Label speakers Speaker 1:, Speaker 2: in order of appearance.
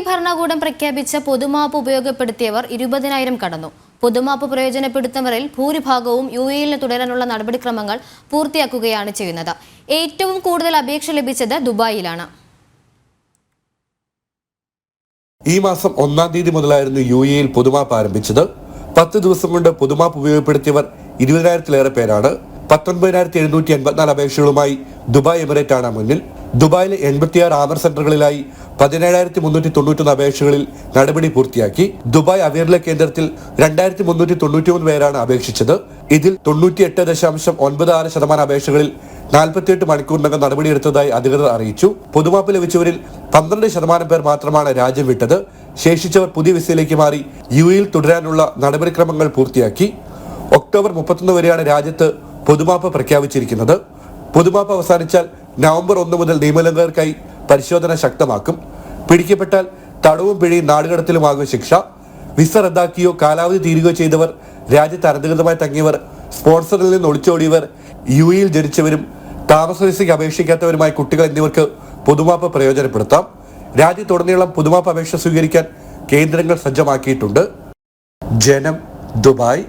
Speaker 1: ഭരണകൂടം പ്രഖ്യാപിച്ച പൊതുമാപ്പ് ഉപയോഗപ്പെടുത്തിയവർ 20,000 കടന്നു. പൊതുമാപ്പ് പ്രയോജനപ്പെടുത്തുന്നവരിൽ ഭൂരിഭാഗവും UAE-ൽ തുടരാനുള്ള നടപടിക്രമങ്ങൾ പൂർത്തിയാക്കുകയാണ് ചെയ്യുന്നത്. ഏറ്റവും കൂടുതൽ അപേക്ഷ ലഭിച്ചത് ദുബായിലാണ്.
Speaker 2: ഈ മാസം 1-ാം തീയതി മുതലായിരുന്നു UAE-ൽ പൊതുമാപ്പ് ആരംഭിച്ചത്. 10 ദിവസം കൊണ്ട് പൊതുമാപ്പ് ഉപയോഗപ്പെടുത്തിയവർ 20,000-ലേറെ പേരാണ്. 19,784 അപേക്ഷകളുമായി ദുബായ് എമിറേറ്റ് ആണ് മുന്നിൽ. ദുബായിലെ 86 ആമർ സെന്ററുകളിലായി 17,391 അപേക്ഷകളിൽ നടപടി പൂർത്തിയാക്കി. ദുബായ് അവീർലെ കേന്ദ്രത്തിൽ 2,393 പേരാണ് അപേക്ഷിച്ചത്. ഇതിൽ 98.96% അപേക്ഷകളിൽ 48 മണിക്കൂറിനകം നടപടിയെടുത്തതായി അധികൃതർ അറിയിച്ചു. പൊതുമാപ്പ് ലഭിച്ചവരിൽ 12% പേർ മാത്രമാണ് രാജ്യം വിട്ടത്. ശേഷിച്ചവർ പുതിയ വിസയിലേക്ക് മാറി UAE-ൽ തുടരാനുള്ള നടപടിക്രമങ്ങൾ പൂർത്തിയാക്കി. ഒക്ടോബർ 31 വരെയാണ് രാജ്യത്ത് പൊതുമാപ്പ് പ്രഖ്യാപിച്ചിരിക്കുന്നത്. പൊതുമാപ്പ് അവസാനിച്ചാൽ നവംബർ 1 മുതൽ നിയമലംഘകർക്കായി പരിശോധന ശക്തമാക്കും. പിടിക്കപ്പെട്ടാൽ തടവും പിഴയും നാടുകടത്തിലുമാകും ശിക്ഷ. വിസ റദ്ദാക്കിയോ കാലാവധി തീരുകയോ ചെയ്തവർ, രാജ്യത്ത് അനധികൃതമായി തങ്ങിയവർ, സ്പോൺസറിൽ നിന്ന് ഒളിച്ചോടിയവർ, UAE-ൽ ജനിച്ചവരും താമസ വിസയ്ക്ക് അപേക്ഷിക്കാത്തവരുമായ കുട്ടികൾ എന്നിവർക്ക് പൊതുമാപ്പ് പ്രയോജനപ്പെടുത്താം. രാജ്യത്തുടനീളം പൊതുമാപ്പ് അപേക്ഷ സ്വീകരിക്കാൻ കേന്ദ്രങ്ങൾ സജ്ജമാക്കിയിട്ടുണ്ട്. ജനം, ദുബായ്.